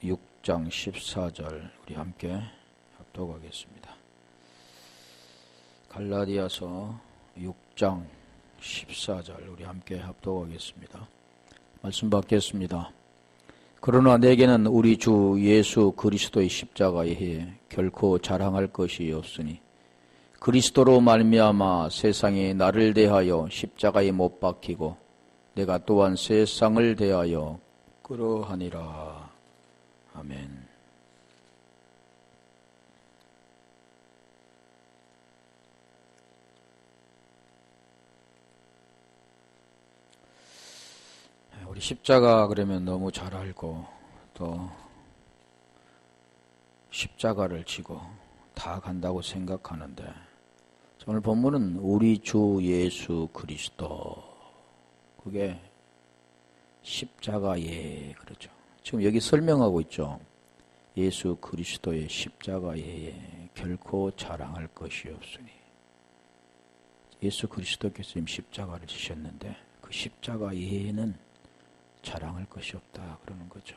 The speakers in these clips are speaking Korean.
6장 14절 우리 함께 합독하겠습니다. 갈라디아서 6장 14절 우리 함께 합독하겠습니다. 말씀 받겠습니다. 그러나 내게는 우리 주 예수 그리스도의 십자가에 의해 결코 자랑할 것이 없으니 그리스도로 말미암아 세상이 나를 대하여 십자가에 못 박히고 내가 또한 세상을 대하여 그러하니라. 아멘. 우리 십자가 그러면 너무 잘 알고 또 십자가를 지고 다 간다고 생각하는데 오늘 본문은 우리 주 예수 그리스도 그게 십자가에 그렇죠. 지금 여기 설명하고 있죠. 예수 그리스도의 십자가에 결코 자랑할 것이 없으니 예수 그리스도께서 지금 십자가를 지셨는데 그 십자가에는 자랑할 것이 없다 그러는 거죠.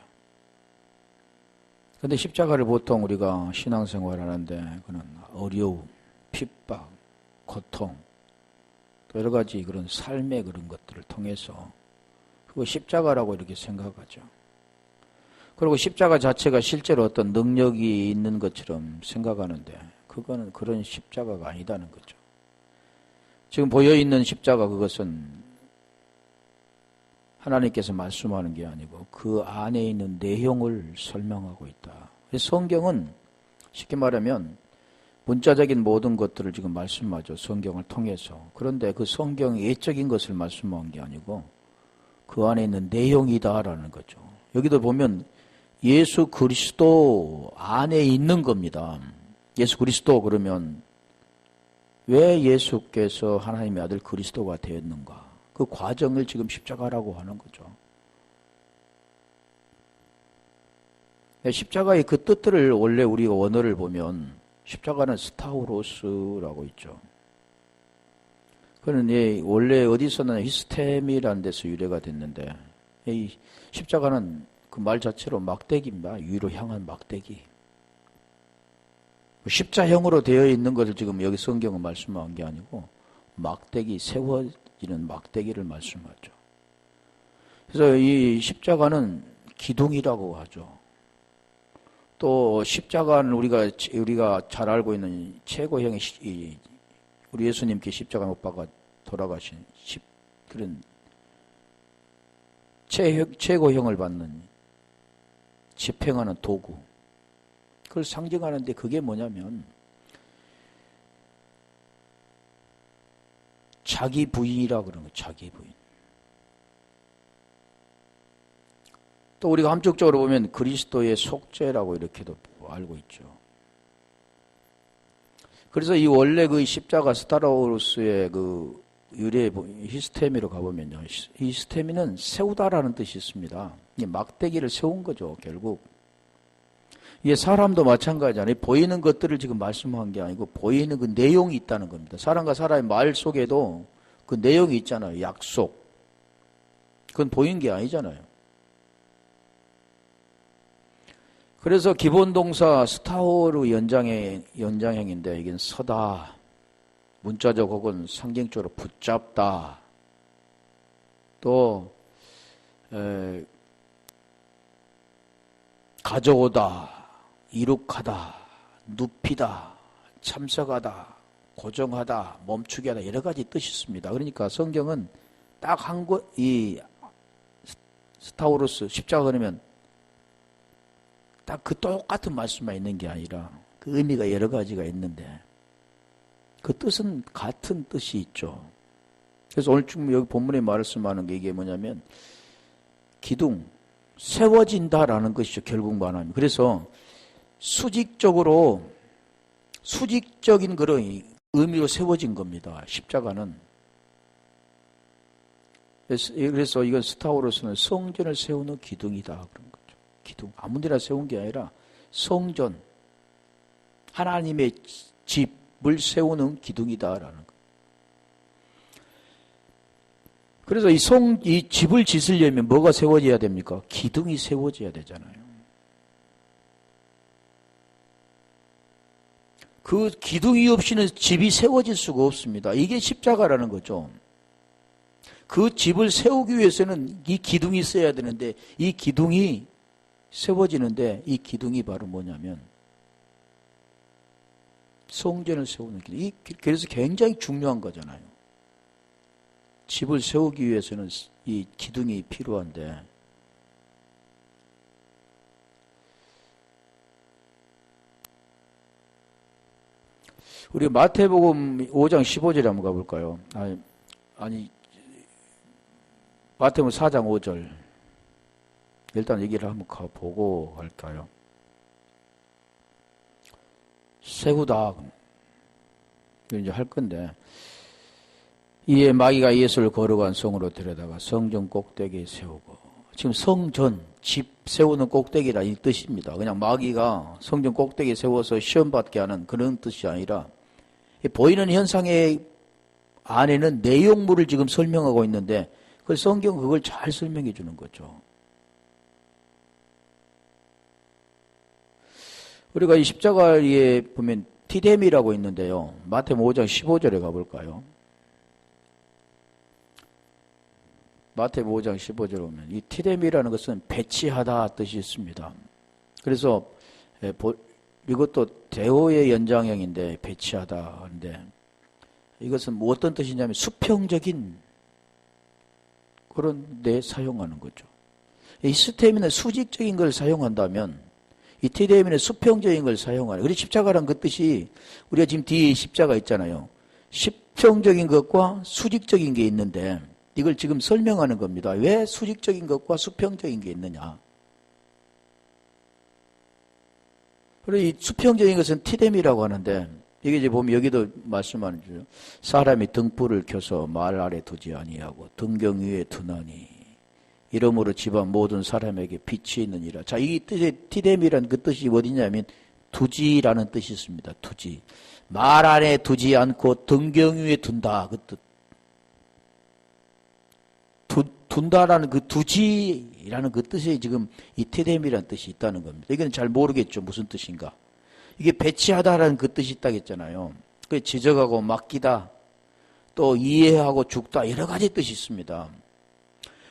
그런데 십자가를 보통 우리가 신앙생활 하는데 그는 어려움, 핍박, 고통 또 여러 가지 그런 삶의 그런 것들을 통해서 그거 십자가라고 이렇게 생각하죠. 그리고 십자가 자체가 실제로 어떤 능력이 있는 것처럼 생각하는데 그거는 그런 십자가가 아니다는 거죠. 지금 보여있는 십자가 그것은 하나님께서 말씀하는 게 아니고 그 안에 있는 내용을 설명하고 있다. 성경은 쉽게 말하면 문자적인 모든 것들을 지금 말씀하죠. 성경을 통해서. 그런데 그 성경 예적인 것을 말씀한 게 아니고 그 안에 있는 내용이다라는 거죠. 여기도 보면 예수 그리스도 안에 있는 겁니다. 예수 그리스도 그러면 왜 예수께서 하나님의 아들 그리스도가 되었는가? 그 과정을 지금 십자가라고 하는 거죠. 십자가의 그 뜻들을 원래 우리가 원어를 보면 십자가는 스타우로스라고 있죠. 그는 원래 어디서는 히스템이라는 데서 유래가 됐는데 이 십자가는 그 말 자체로 막대기입니다. 위로 향한 막대기. 십자형으로 되어 있는 것을 지금 여기 성경은 말씀한 게 아니고 막대기, 세워지는 막대기를 말씀하죠. 그래서 이 십자가는 기둥이라고 하죠. 또 십자가는 우리가 잘 알고 있는 최고형의 우리 예수님께 십자가 못 박아 돌아가신 그런 최고형을 받는 집행하는 도구. 그걸 상징하는데 그게 뭐냐면 자기 부인이라고 그러는 거예요. 자기 부인. 또 우리가 함축적으로 보면 그리스도의 속죄라고 이렇게도 알고 있죠. 그래서 이 원래 그 십자가 스타우로스의 그 유래 히스테미로 가보면요. 히스테미는 세우다라는 뜻이 있습니다. 이 막대기를 세운 거죠, 결국. 이게 사람도 마찬가지잖아요. 보이는 것들을 지금 말씀한 게 아니고 보이는 그 내용이 있다는 겁니다. 사람과 사람의 말 속에도 그 내용이 있잖아요. 약속. 그건 보이는 게 아니잖아요. 그래서 기본 동사 스타오르 연장형인데 이건 서다. 문자적 혹은 상징적으로 붙잡다. 또 가져오다. 이룩하다, 눕히다, 참석하다, 고정하다, 멈추게 하다 여러 가지 뜻이 있습니다. 그러니까 성경은 딱 이 스타우로스 십자가 그러면 딱 그 똑같은 말씀만 있는 게 아니라 그 의미가 여러 가지가 있는데 그 뜻은 같은 뜻이 있죠. 그래서 오늘 지금 여기 본문에 말씀하는 게 이게 뭐냐면 기둥, 세워진다라는 것이죠. 결국 말하면. 그래서 수직적인 그런 의미로 세워진 겁니다. 십자가는. 그래서 이건 스타우로스는 성전을 세우는 기둥이다. 그런 거죠. 기둥. 아무 데나 세운 게 아니라 성전. 하나님의 집을 세우는 기둥이다라는 거. 그래서 이 집을 짓으려면 뭐가 세워져야 됩니까? 기둥이 세워져야 되잖아요. 그 기둥이 없이는 집이 세워질 수가 없습니다. 이게 십자가라는 거죠. 그 집을 세우기 위해서는 이 기둥이 있어야 되는데 이 기둥이 세워지는데 이 기둥이 바로 뭐냐면 성전을 세우는 기둥. 그래서 굉장히 중요한 거잖아요. 집을 세우기 위해서는 이 기둥이 필요한데 우리 마태복음 5장 15절에 한번 가볼까요? 아니 마태복음 4장 5절 일단 얘기를 한번 보고 갈까요? 세우다 이제 할 건데 이에 마귀가 예수를 거룩한 성으로 데려다가 성전 꼭대기에 세우고 지금 성전 집 세우는 꼭대기라 이 뜻입니다. 그냥 마귀가 성전 꼭대기에 세워서 시험받게 하는 그런 뜻이 아니라 보이는 현상의 안에는 내용물을 지금 설명하고 있는데 그 성경 그걸 잘 설명해 주는 거죠. 우리가 이 십자가에 보면 티뎀이라고 있는데요. 마태복음 5장 15절에 가볼까요? 마태복음 5장 15절에 보면 이 티뎀이라는 것은 배치하다 뜻이 있습니다. 그래서 이것도 대호의 연장형인데 배치하다 하는데 이것은 뭐 어떤 뜻이냐면 수평적인 그런 데 사용하는 거죠. 이 스테미는 수직적인 걸 사용한다면 이 티데미는 수평적인 걸 사용하는. 그래서 십자가란 그 뜻이 우리가 지금 뒤에 십자가 있잖아요. 수평적인 것과 수직적인 게 있는데 이걸 지금 설명하는 겁니다. 왜 수직적인 것과 수평적인 게 있느냐. 그리고 이 수평적인 것은 티뎀이라고 하는데 이게 이제 보면 여기도 말씀하는 줄 사람이 등불을 켜서 말 아래 두지 아니하고 등경 위에 두나니 이러므로 집안 모든 사람에게 빛이 있느니라. 자, 이 뜻의 티뎀이라는 그 뜻이 어디냐면 두지라는 뜻이 있습니다. 두지. 말 안에 두지 않고 등경 위에 둔다. 그 뜻. 둔다라는 그 두지라는 그 뜻에 지금 이 티뎀이라는 뜻이 있다는 겁니다. 이건 잘 모르겠죠. 무슨 뜻인가. 이게 배치하다라는 그 뜻이 있다고 했잖아요. 그 지적하고 맡기다, 또 이해하고 죽다 여러 가지 뜻이 있습니다.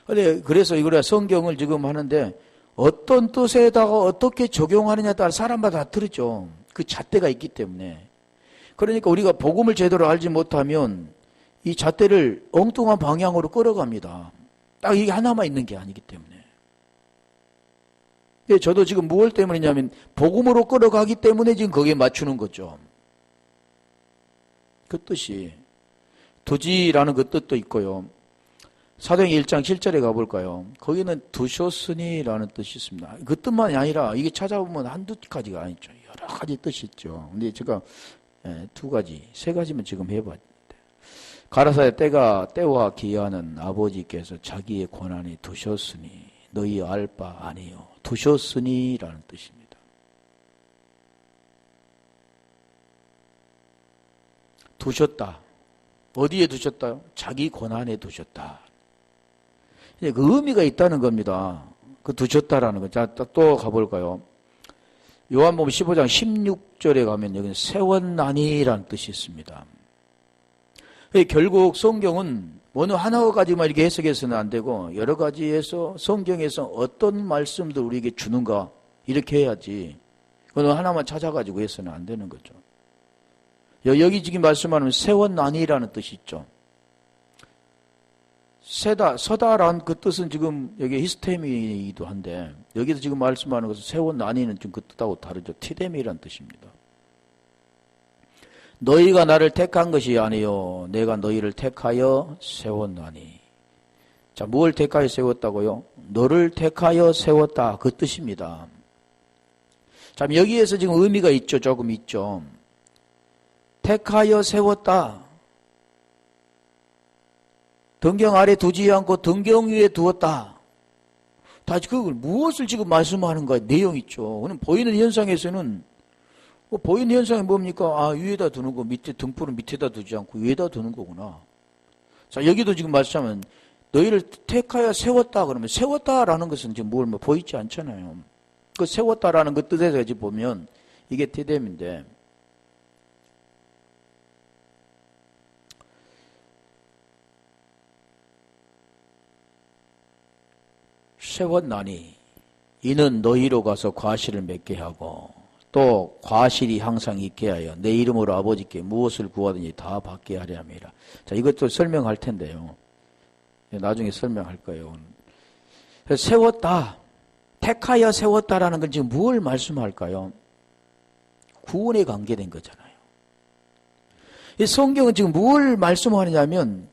그래서 이거를 성경을 지금 하는데 어떤 뜻에다가 어떻게 적용하느냐에 따라 사람마다 다 틀리죠. 그 잣대가 있기 때문에. 그러니까 우리가 복음을 제대로 알지 못하면 이 잣대를 엉뚱한 방향으로 끌어갑니다. 딱 이게 하나만 있는 게 아니기 때문에. 저도 지금 무엇 때문이냐면 복음으로 끌어가기 때문에 지금 거기에 맞추는 거죠. 그 뜻이 두지라는 그 뜻도 있고요. 사도행전 1장 7절에 가볼까요? 거기는 두셨으니라는 뜻이 있습니다. 그 뜻만이 아니라 이게 찾아보면 한두 가지가 아니죠. 여러 가지 뜻이 있죠. 근데 제가 두 가지, 세 가지만 지금 해봤는데 가라사의 때와 기하는 아버지께서 자기의 권한에 두셨으니 너희 알 바 아니요. 두셨으니라는 뜻입니다. 두셨다. 어디에 두셨다요? 자기 권한에 두셨다. 그 의미가 있다는 겁니다. 그 두셨다라는 거. 자, 또 가볼까요? 요한복음 15장 16절에 가면 여기는 세웠나니라는 뜻이 있습니다. 결국 성경은 어느 하나 가지만 이렇게 해석해서는 안 되고 여러 가지에서 성경에서 어떤 말씀들 우리에게 주는가 이렇게 해야지 어느 하나만 찾아가지고 해서는 안 되는 거죠. 여기 지금 말씀하는 세웠나니라는 뜻이 있죠. 서다라는 그 뜻은 지금 여기 히스테미이기도 한데 여기서 지금 말씀하는 것은 세웠나니는 지금 그 뜻하고 다르죠. 티데미라는 뜻입니다. 너희가 나를 택한 것이 아니요 내가 너희를 택하여 세웠나니. 자, 뭘 택하여 세웠다고요? 너를 택하여 세웠다 그 뜻입니다. 자, 여기에서 지금 의미가 있죠. 조금 있죠. 택하여 세웠다. 등경 아래 두지 않고 등경 위에 두었다. 다 그걸 무엇을 지금 말씀하는가 내용 있죠. 그럼 보이는 현상에서는 보이는 현상이 뭡니까? 아, 위에다 두는 거, 밑에 등불은 밑에다 두지 않고 위에다 두는 거구나. 자, 여기도 지금 말씀하면 너희를 택하여 세웠다 그러면 세웠다라는 것은 지금 뭘 보이지 않잖아요. 그 세웠다라는 그 뜻에서 지금 보면 이게 티뎀인데 세웠나니 이는 너희로 가서 과실을 맺게 하고 또 과실이 항상 있게 하여 내 이름으로 아버지께 무엇을 구하든지 다 받게 하려 함이라. 자, 이것도 설명할 텐데요. 나중에 설명할 거예요. 그래서 세웠다, 택하여 세웠다라는 건 지금 뭘 말씀할까요? 구원에 관계된 거잖아요. 이 성경은 지금 뭘 말씀하느냐면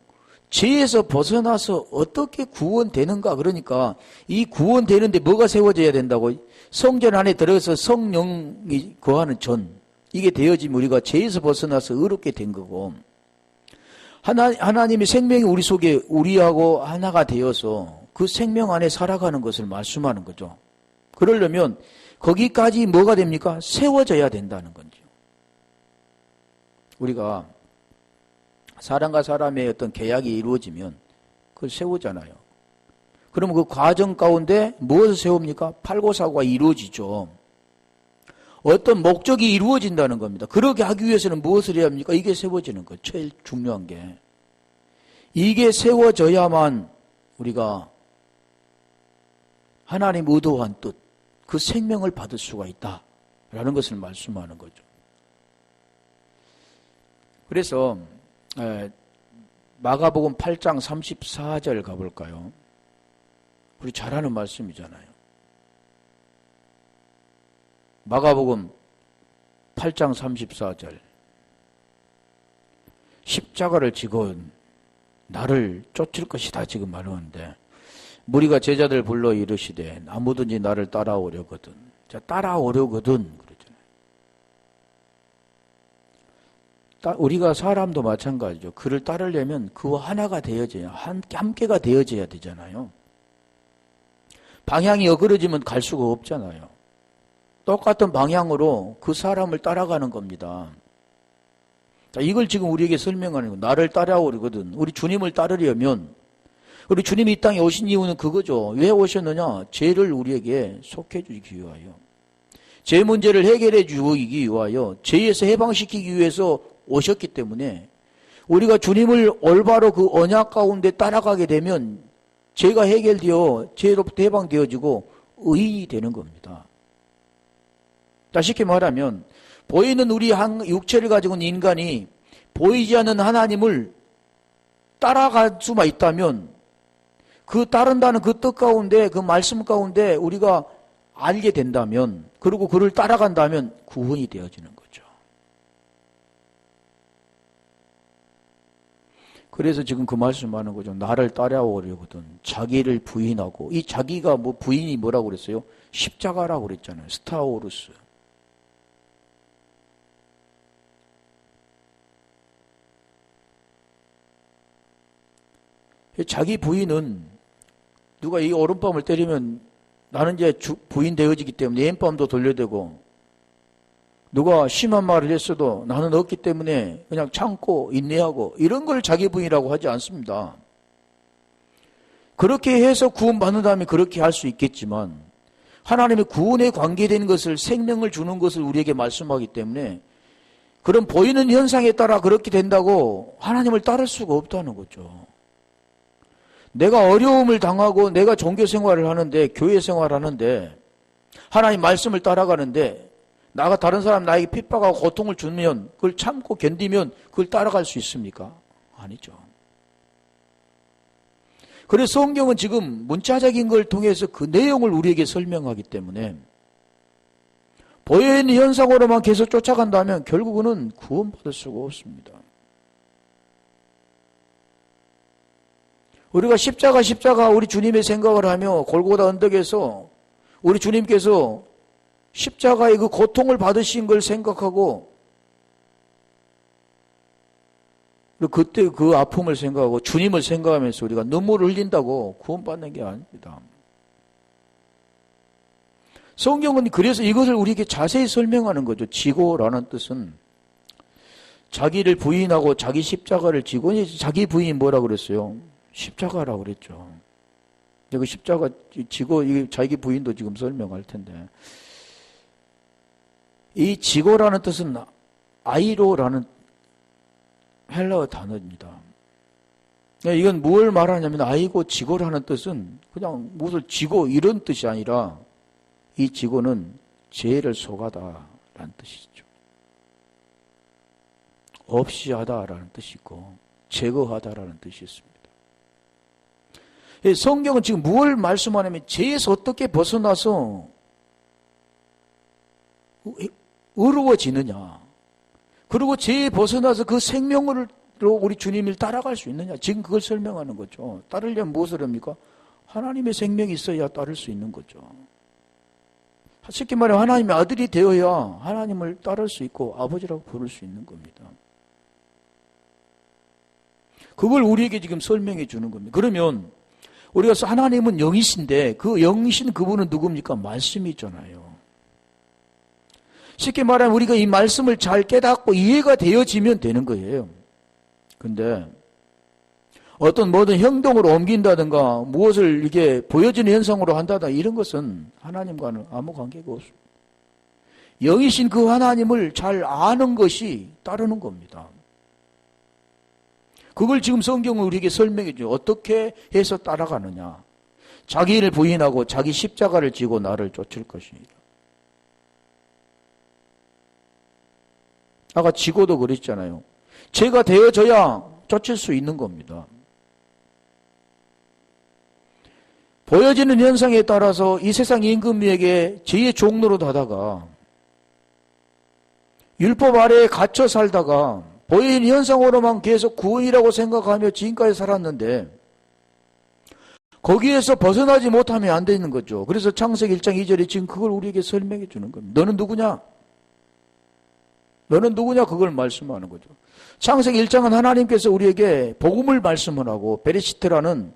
죄에서 벗어나서 어떻게 구원되는가. 그러니까 이 구원되는데 뭐가 세워져야 된다고? 성전 안에 들어가서 성령이 거하는 전, 이게 되어지면 우리가 죄에서 벗어나서 의롭게 된 거고, 하나님의 생명이 우리 속에 우리하고 하나가 되어서 그 생명 안에 살아가는 것을 말씀하는 거죠. 그러려면 거기까지 뭐가 됩니까? 세워져야 된다는 거죠. 우리가 사람과 사람의 어떤 계약이 이루어지면 그걸 세우잖아요. 그러면 그 과정 가운데 무엇을 세웁니까? 팔고사고가 이루어지죠. 어떤 목적이 이루어진다는 겁니다. 그렇게 하기 위해서는 무엇을 해야 합니까? 이게 세워지는 거예요. 제일 중요한 게. 이게 세워져야만 우리가 하나님 의도한 뜻, 그 생명을 받을 수가 있다라는 것을 말씀하는 거죠. 그래서 마가복음 8장 34절 가볼까요? 우리 잘 아는 말씀이잖아요. 마가복음 8장 34절. 십자가를 지고 나를 쫓을 것이다 지금 말하는데, 무리가 제자들 불러 이르시되 아무든지 나를 따라오려거든. 자, 따라오려거든 그러잖아요. 우리가 사람도 마찬가지죠. 그를 따르려면 그와 하나가 되어져야, 함께가 되어져야 되잖아요. 방향이 어그러지면 갈 수가 없잖아요. 똑같은 방향으로 그 사람을 따라가는 겁니다. 자, 이걸 지금 우리에게 설명하는 거예요. 나를 따라오려거든. 우리 주님을 따르려면, 우리 주님이 이 땅에 오신 이유는 그거죠. 왜 오셨느냐? 죄를 우리에게 속해주기 위하여, 죄 문제를 해결해 주기 위하여, 죄에서 해방시키기 위해서 오셨기 때문에, 우리가 주님을 올바로 그 언약 가운데 따라가게 되면 죄가 해결되어 죄로부터 해방되어지고 의인이 되는 겁니다. 자, 쉽게 말하면 보이는 우리 육체를 가지고 있는 인간이 보이지 않는 하나님을 따라갈 수만 있다면, 그 따른다는 그 뜻 가운데, 그 말씀 가운데 우리가 알게 된다면, 그리고 그를 따라간다면 구원이 되어지는 거죠. 그래서 지금 그 말씀하는 거죠. 나를 따라오려거든. 자기를 부인하고, 이 자기가 부인이 뭐라고 그랬어요? 십자가라고 그랬잖아요. 스타오르스. 자기 부인은, 누가 이 오른밤을 때리면 나는 이제 부인 되어지기 때문에 왼밤도 돌려대고, 누가 심한 말을 했어도 나는 없기 때문에 그냥 참고 인내하고, 이런 걸 자기 부인이라고 하지 않습니다. 그렇게 해서 구원받는다면 그렇게 할 수 있겠지만, 하나님의 구원에 관계된 것을, 생명을 주는 것을 우리에게 말씀하기 때문에, 그런 보이는 현상에 따라 그렇게 된다고 하나님을 따를 수가 없다는 거죠. 내가 어려움을 당하고 내가 종교 생활을 하는데, 교회 생활을 하는데, 하나님 말씀을 따라가는데, 나가 다른 사람 나에게 핍박하고 고통을 주면 그걸 참고 견디면 그걸 따라갈 수 있습니까? 아니죠. 그래서 성경은 지금 문자적인 걸 통해서 그 내용을 우리에게 설명하기 때문에, 보여있는 현상으로만 계속 쫓아간다면 결국은 구원받을 수가 없습니다. 우리가 십자가 우리 주님의 생각을 하며 골고다 언덕에서 우리 주님께서 십자가의 그 고통을 받으신 걸 생각하고, 그때 그 아픔을 생각하고 주님을 생각하면서 우리가 눈물을 흘린다고 구원받는 게 아닙니다. 성경은 그래서 이것을 우리에게 자세히 설명하는 거죠. 지고라는 뜻은 자기를 부인하고 자기 십자가를 지고, 자기 부인이 뭐라고 그랬어요? 십자가라고 그랬죠. 그 십자가 지고, 자기 부인도 지금 설명할 텐데, 이 지고라는 뜻은, 아이로라는 헬라어 단어입니다. 이건 뭘 말하냐면 아이고 지고라는 뜻은 그냥 무엇을 지고 이런 뜻이 아니라 이 지고는 죄를 속하다라는 뜻이죠. 없이 하다라는 뜻이 있고 제거하다라는 뜻이 있습니다. 성경은 지금 무엇을 말씀하냐면 죄에서 어떻게 벗어나서 의로워지느냐, 그리고 죄에 벗어나서 그 생명으로 우리 주님을 따라갈 수 있느냐, 지금 그걸 설명하는 거죠. 따르려면 무엇을 합니까? 하나님의 생명이 있어야 따를 수 있는 거죠. 쉽게 말해 하나님의 아들이 되어야 하나님을 따를 수 있고 아버지라고 부를 수 있는 겁니다. 그걸 우리에게 지금 설명해 주는 겁니다. 그러면 우리가 하나님은 영이신데 그 영이신 그분은 누굽니까? 말씀이 있잖아요. 쉽게 말하면 우리가 이 말씀을 잘 깨닫고 이해가 되어지면 되는 거예요. 근데 어떤 모든 행동으로 옮긴다든가 무엇을 이게 보여지는 현상으로 한다든가 이런 것은 하나님과는 아무 관계가 없습니다. 영이신 그 하나님을 잘 아는 것이 따르는 겁니다. 그걸 지금 성경은 우리에게 설명해 줘요. 어떻게 해서 따라가느냐. 자기를 부인하고 자기 십자가를 지고 나를 쫓을 것입니다. 아까 지고도 그랬잖아요. 죄가 되어져야 쫓을 수 있는 겁니다. 보여지는 현상에 따라서 이 세상 임금에게 죄의 종로로 다다가 율법 아래에 갇혀 살다가 보이는 현상으로만 계속 구원이라고 생각하며 지금까지 살았는데 거기에서 벗어나지 못하면 안 되는 거죠. 그래서 창세기 1장 2절에 지금 그걸 우리에게 설명해 주는 겁니다. 너는 누구냐? 너는 누구냐? 그걸 말씀하는 거죠. 창세기 1장은 하나님께서 우리에게 복음을 말씀을 하고 베레시트라는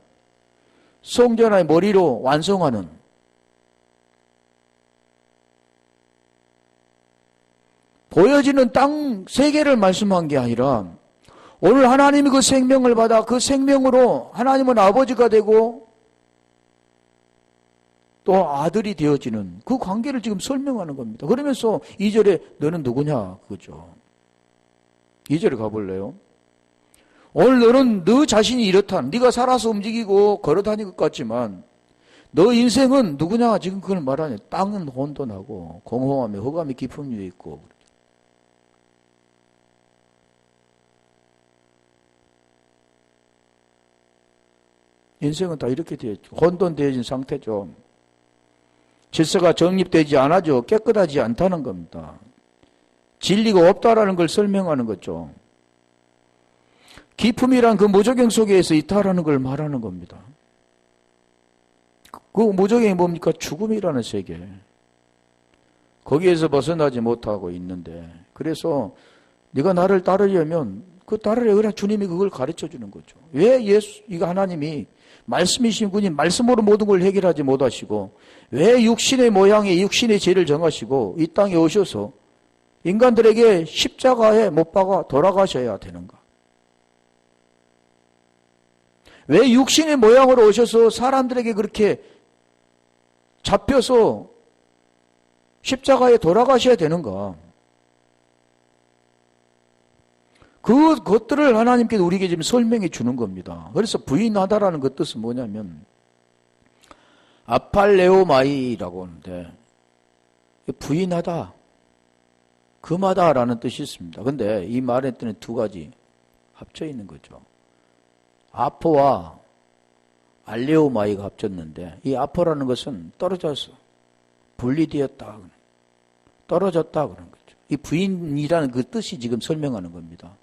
성전의 머리로 완성하는 보여지는 땅 세계를 말씀한 게 아니라 오늘 하나님이 그 생명을 받아 그 생명으로 하나님은 아버지가 되고 또 아들이 되어지는 그 관계를 지금 설명하는 겁니다. 그러면서 2절에 너는 누구냐 그거죠. 2절에 가볼래요? 오늘 너는 너 자신이 이렇다. 네가 살아서 움직이고 걸어다니는 것 같지만 너 인생은 누구냐 지금 그걸 말하냐. 땅은 혼돈하고 공허함에 흑암이 깊은 위에 있고 인생은 다 이렇게 되었죠. 혼돈되어진 상태죠. 질서가 정립되지 않아죠. 깨끗하지 않다는 겁니다. 진리가 없다라는 걸 설명하는 거죠. 기품이란 그 무조경 속에서 이탈하는 걸 말하는 겁니다. 그 무조경이 뭡니까? 죽음이라는 세계. 거기에서 벗어나지 못하고 있는데 그래서 네가 나를 따르려면 그 따르려 그래 주님이 그걸 가르쳐 주는 거죠. 왜 이거 하나님이 말씀이신 분이 말씀으로 모든 걸 해결하지 못하시고 왜 육신의 모양의 육신의 죄를 정하시고 이 땅에 오셔서 인간들에게 십자가에 못 박아 돌아가셔야 되는가? 왜 육신의 모양으로 오셔서 사람들에게 그렇게 잡혀서 십자가에 돌아가셔야 되는가? 그것들을 하나님께서 우리에게 지금 설명해 주는 겁니다. 그래서 부인하다라는 그 뜻은 뭐냐면 아팔레오마이라고 하는데 부인하다, 금하다라는 뜻이 있습니다. 근데 이 말에 뜨는 두 가지 합쳐 있는 거죠. 아포와 알레오마이가 합쳤는데 이 아포라는 것은 떨어져서 분리되었다, 떨어졌다 그런 거죠. 이 부인이라는 그 뜻이 지금 설명하는 겁니다.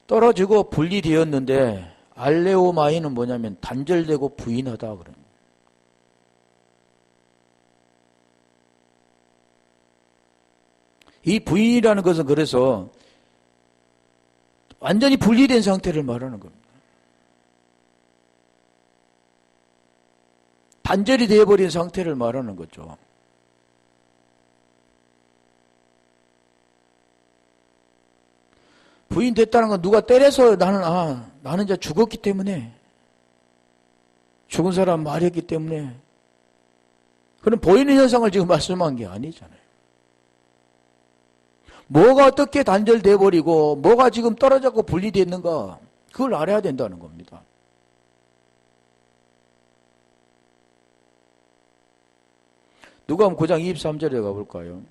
떨어지고 분리되었는데 알레오마이는 뭐냐면 단절되고 부인하다 그런 거예요. 이 부인이라는 것은 그래서 완전히 분리된 상태를 말하는 겁니다. 단절이 되어버린 상태를 말하는 거죠. 부인됐다는 건 누가 때려서 나는 이제 죽었기 때문에 죽은 사람 말했기 때문에 그런 보이는 현상을 지금 말씀한 게 아니잖아요. 뭐가 어떻게 단절돼 버리고 뭐가 지금 떨어졌고 분리됐는가 그걸 알아야 된다는 겁니다. 누가복음 9장 23절에 가볼까요?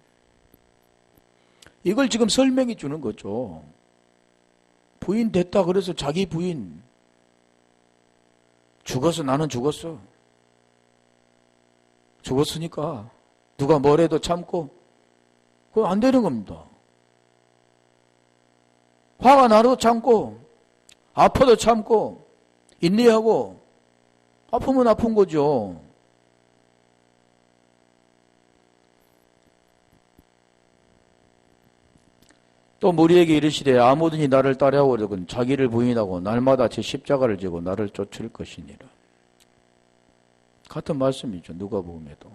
이걸 지금 설명해 주는 거죠. 부인 됐다 그래서 자기 부인 죽었어. 나는 죽었어. 죽었으니까 누가 뭐래도 참고 그건 안 되는 겁니다. 화가 나도 참고 아파도 참고 인내하고 아프면 아픈 거죠. 또 무리에게 이르시되 아무든지 나를 따라오려거든 자기를 부인하고 날마다 제 십자가를 지고 나를 쫓을 것이니라. 같은 말씀이죠. 누가복음에도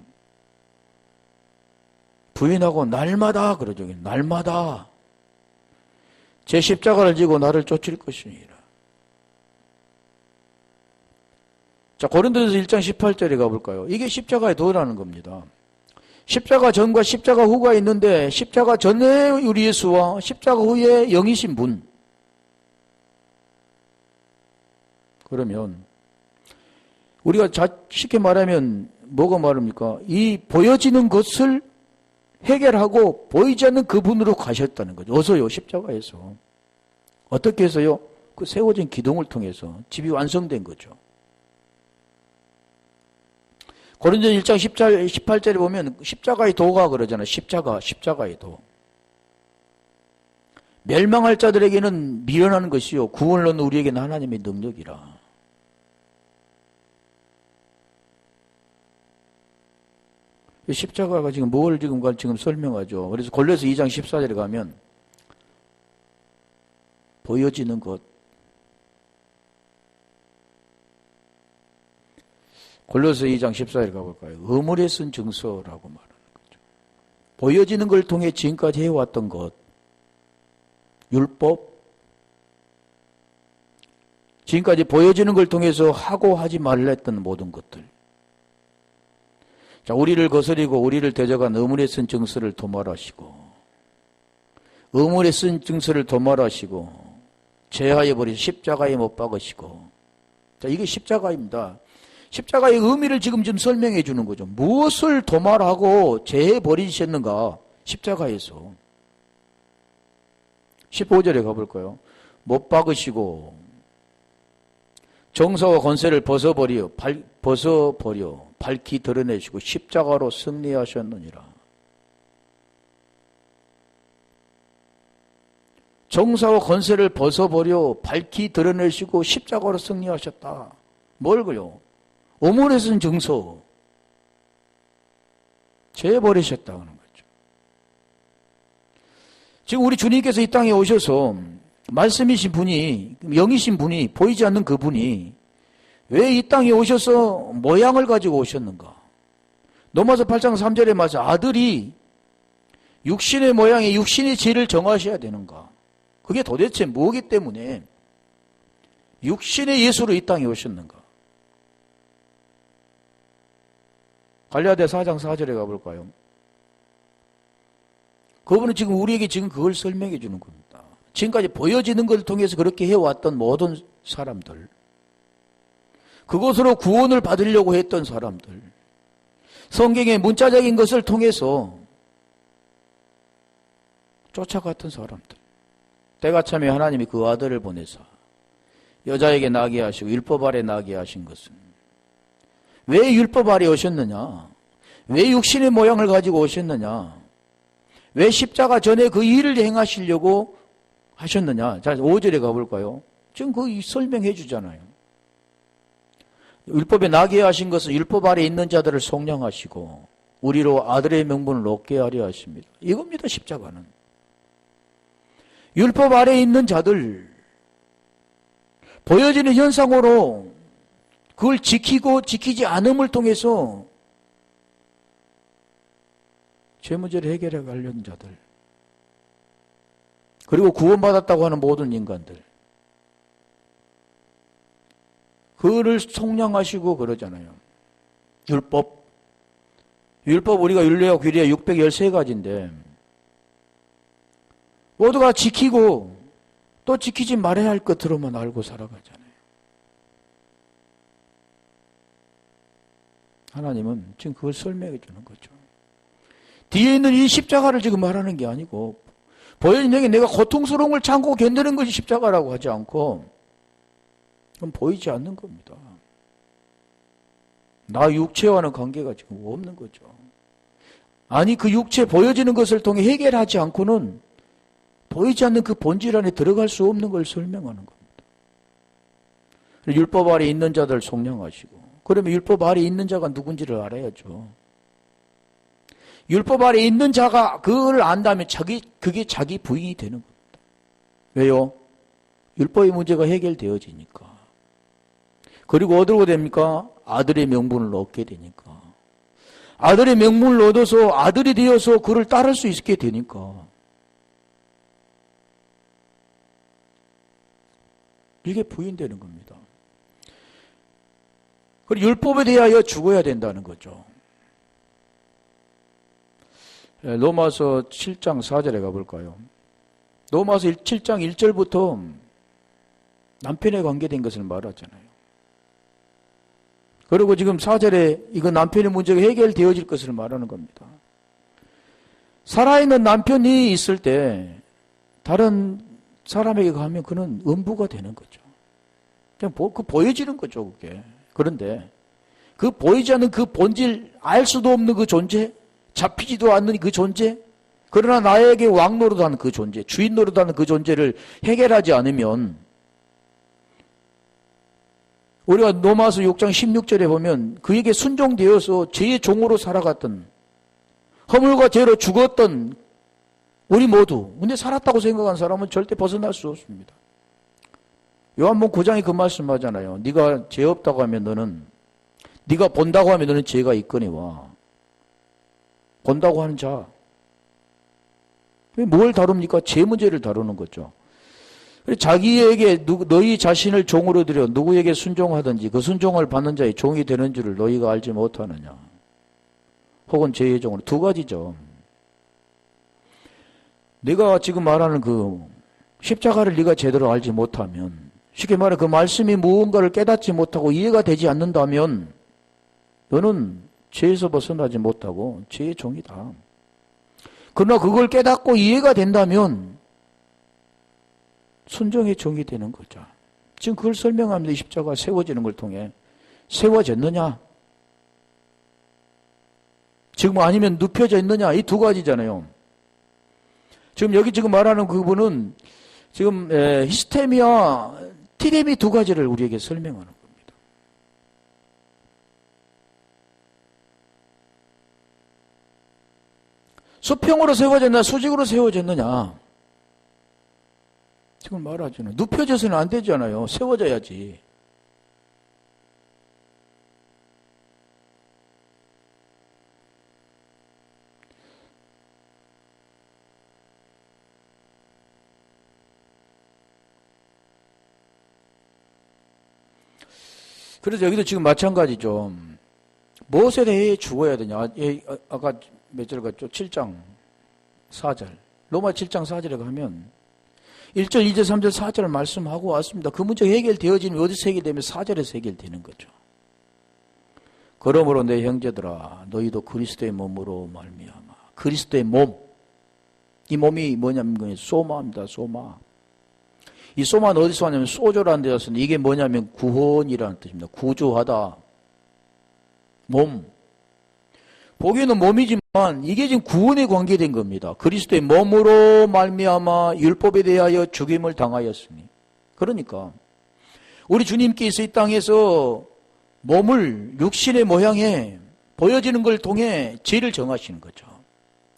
부인하고 날마다 그러죠. 날마다 제 십자가를 지고 나를 쫓을 것이니라. 자, 고린도전서 1장 18절에 가볼까요? 이게 십자가의 도라는 겁니다. 십자가 전과 십자가 후가 있는데 십자가 전에 우리 예수와 십자가 후에 영이신 분. 그러면 우리가 쉽게 말하면 뭐가 말합니까? 이 보여지는 것을 해결하고 보이지 않는 그분으로 가셨다는 거죠. 어서요, 십자가에서. 어떻게 해서요? 그 세워진 기둥을 통해서 집이 완성된 거죠. 고린도전 1장 18절에 보면 십자가의 도가 그러잖아요. 십자가의 도. 멸망할 자들에게는 미련한 것이요 구원을 얻는 우리에게는 하나님의 능력이라. 십자가가 지금 뭘 지금 설명하죠. 그래서 골로새 2장 14절에 가면 보여지는 것. 골로새 2장 14절에 가볼까요? 의물에 쓴 증서라고 말하는 거죠. 보여지는 걸 통해 지금까지 해왔던 것. 율법. 지금까지 보여지는 걸 통해서 하고 하지 말라 했던 모든 것들. 자, 우리를 거스리고 우리를 대적한 의물에 쓴 증서를 도말하시고 의물에 쓴 증서를 도말하시고 제하여 버리신 십자가에 못 박으시고. 자, 이게 십자가입니다. 십자가의 의미를 지금 설명해 주는 거죠. 무엇을 도말하고 제해 버리셨는가? 십자가에서. 15절에 가볼까요? 못 박으시고 정사와 권세를 벗어버려 밝히 드러내시고 십자가로 승리하셨느니라. 정사와 권세를 벗어버려 밝히 드러내시고 십자가로 승리하셨다. 뭘 그요? 오물에 쓴 증서 제해버리셨다는 거죠. 지금 우리 주님께서 이 땅에 오셔서 말씀이신 분이, 영이신 분이, 보이지 않는 그분이 왜 이 땅에 오셔서 모양을 가지고 오셨는가? 로마서 8장 3절에 말씀, 아들이 육신의 모양에 육신의 죄를 정하셔야 되는가? 그게 도대체 뭐기 때문에 육신의 예수로 이 땅에 오셨는가? 갈라디아 4장 4절에 가볼까요? 그분은 지금 우리에게 지금 그걸 설명해 주는 겁니다. 지금까지 보여지는 것을 통해서 그렇게 해왔던 모든 사람들, 그것으로 구원을 받으려고 했던 사람들, 성경의 문자적인 것을 통해서 쫓아갔던 사람들, 때가 참에 하나님이 그 아들을 보내사 여자에게 나게 하시고 율법 아래 나게 하신 것은 왜 율법 아래 오셨느냐? 왜 육신의 모양을 가지고 오셨느냐? 왜 십자가 전에 그 일을 행하시려고 하셨느냐? 자, 5절에 가볼까요? 지금 그 설명해 주잖아요. 율법에 나게 하신 것은 율법 아래 있는 자들을 속량하시고 우리로 아들의 명분을 얻게 하려 하십니다. 이겁니다, 십자가는. 율법 아래 있는 자들, 보여지는 현상으로 그걸 지키고 지키지 않음을 통해서 죄 문제를 해결해 가려는 자들, 그리고 구원받았다고 하는 모든 인간들, 그를 속량하시고 그러잖아요. 율법 우리가 율례와 규례가 613가지인데 모두가 지키고 또 지키지 말아야 할 것으로만 알고 살아가잖아요. 하나님은 지금 그걸 설명해 주는 거죠. 뒤에 있는 이 십자가를 지금 말하는 게 아니고, 보여진 영에 내가 고통스러운 걸 참고 견디는 것이 십자가라고 하지 않고, 그건 보이지 않는 겁니다. 나 육체와는 관계가 지금 없는 거죠. 아니, 그 육체 보여지는 것을 통해 해결하지 않고는 보이지 않는 그 본질 안에 들어갈 수 없는 걸 설명하는 겁니다. 율법 아래 있는 자들 속량하시고, 그러면 율법 아래 있는 자가 누군지를 알아야죠. 율법 아래 있는 자가 그걸 안다면 그게 자기 부인이 되는 겁니다. 왜요? 율법의 문제가 해결되어지니까. 그리고 어디로 됩니까? 아들의 명분을 얻게 되니까. 아들의 명분을 얻어서 아들이 되어서 그를 따를 수 있게 되니까. 이게 부인되는 겁니다. 그리고 율법에 대하여 죽어야 된다는 거죠. 로마서 7장 4절에 가볼까요? 로마서 7장 1절부터 남편에 관계된 것을 말하잖아요. 그리고 지금 4절에 이거 남편의 문제가 해결되어질 것을 말하는 겁니다. 살아있는 남편이 있을 때 다른 사람에게 가면 그는 음부가 되는 거죠. 그냥 보여지는 거죠, 그게. 그런데 그 보이지 않는 그 본질, 알 수도 없는 그 존재, 잡히지도 않는 그 존재, 그러나 나에게 왕 노릇하는 그 존재, 주인 노릇하는 그 존재를 해결하지 않으면, 우리가 로마서 6장 16절에 보면 그에게 순종되어서 죄의 종으로 살아갔던, 허물과 죄로 죽었던 우리 모두, 근데 살았다고 생각한 사람은 절대 벗어날 수 없습니다. 요한복음 9장에 그 말씀하잖아요. 네가 죄 없다고 하면 너는, 네가 본다고 하면 너는 죄가 있거니와. 본다고 하는 자. 뭘 다룹니까? 죄 문제를 다루는 거죠. 자기에게 너희 자신을 종으로 들여 누구에게 순종하든지 그 순종을 받는 자의 종이 되는 줄을 너희가 알지 못하느냐. 혹은 죄의 종으로. 두 가지죠. 네가 지금 말하는 그 십자가를 네가 제대로 알지 못하면, 쉽게 말해 그 말씀이 무언가를 깨닫지 못하고 이해가 되지 않는다면 너는 죄에서 벗어나지 못하고 죄의 종이다. 그러나 그걸 깨닫고 이해가 된다면 순종의 종이 되는 거죠. 지금 그걸 설명합니다. 이 십자가 세워지는 걸 통해. 세워졌느냐? 지금 아니면 눕혀져 있느냐? 이 두 가지잖아요. 지금 여기 지금 말하는 그분은 지금 히스테미와 티레미 두 가지를 우리에게 설명하는 겁니다. 수평으로 세워졌나 수직으로 세워졌느냐? 지금 말하잖아요. 눕혀져서는 안 되잖아요. 세워져야지. 그래서 여기도 지금 마찬가지죠. 무엇에 대해 죽어야 되냐? 아까 몇 절 갔죠? 7장 4절. 로마 7장 4절에 가면 1절, 2절, 3절, 4절을 말씀하고 왔습니다. 그 문제가 해결되어지면 어디서 해결되면 4절에서 해결되는 거죠. 그러므로 내 형제들아 너희도 그리스도의 몸으로 말미암아. 그리스도의 몸. 이 몸이 뭐냐면 소마입니다. 소마. 이 소마는 어디서 왔냐면 소조라는 데서 왔는데 이게 뭐냐면 구원이라는 뜻입니다. 구조하다. 몸. 보기에는 몸이지만 이게 지금 구원에 관계된 겁니다. 그리스도의 몸으로 말미암아 율법에 대하여 죽임을 당하였으니. 그러니까 우리 주님께서 이 땅에서 몸을 육신의 모양에 보여지는 걸 통해 죄를 정하시는 거죠.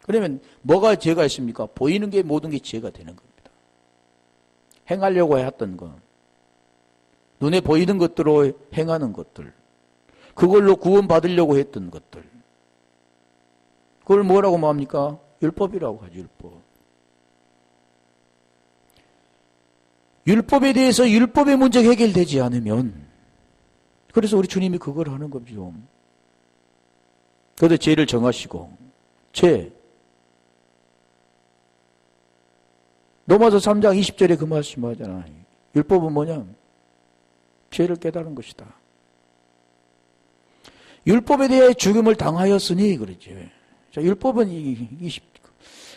그러면 뭐가 죄가 있습니까? 보이는 게 모든 게 죄가 되는 겁니다. 행하려고 했던 것, 눈에 보이는 것들로 행하는 것들, 그걸로 구원받으려고 했던 것들, 그걸 뭐라고 말합니까? 율법이라고 하죠. 율법. 율법에 대해서 율법의 문제가 해결되지 않으면, 그래서 우리 주님이 그걸 하는 거죠. 그래도 죄를 정하시고, 죄, 로마서 3장 20절에 그 말씀 하잖아. 율법은 뭐냐? 죄를 깨달은 것이다. 율법에 대해 죽음을 당하였으니 그러지. 자, 율법은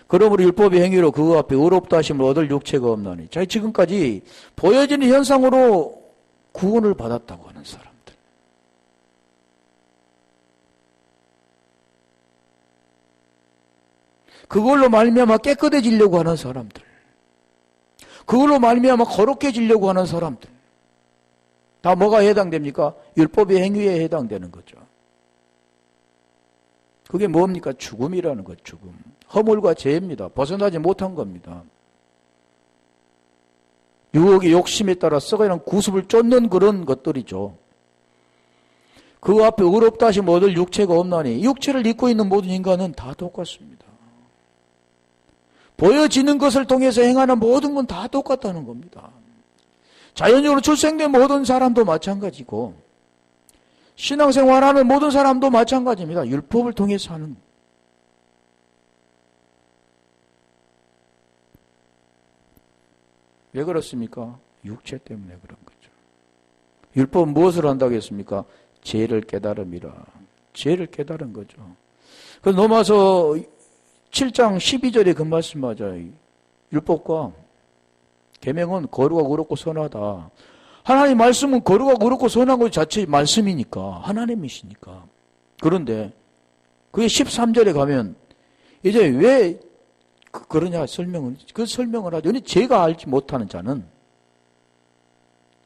그러므로 율법의 행위로 그 앞에 의롭다 하심을 얻을 육체가 없나니. 자, 지금까지 보여지는 현상으로 구원을 받았다고 하는 사람들. 그걸로 말미암아 깨끗해지려고 하는 사람들. 그걸로 말미암아 거룩해지려고 하는 사람들. 다 뭐가 해당됩니까? 율법의 행위에 해당되는 거죠. 그게 뭡니까? 죽음이라는 것, 죽음. 허물과 죄입니다. 벗어나지 못한 겁니다. 유혹의 욕심에 따라 썩어가는 구습을 쫓는 그런 것들이죠. 그 앞에 의롭다 하심 얻을 육체가 없나니. 육체를 입고 있는 모든 인간은 다 똑같습니다. 보여지는 것을 통해서 행하는 모든 건 다 똑같다는 겁니다. 자연적으로 출생된 모든 사람도 마찬가지고 신앙생활하는 모든 사람도 마찬가지입니다. 율법을 통해서 하는. 왜 그렇습니까? 육체 때문에 그런 거죠. 율법은 무엇을 한다고 했습니까? 죄를 깨달음이라. 죄를 깨달은 거죠. 그래서 로마서 7장 12절에 그 말씀 맞아요. 율법과 계명은 거룩하고 그렇고 선하다. 하나님 말씀은 거룩하고 그렇고 선한 것 자체 말씀이니까 하나님이시니까. 그런데 그게 13절에 가면 이제 왜 그러냐 설명을 하죠. 제가 알지 못하는 자는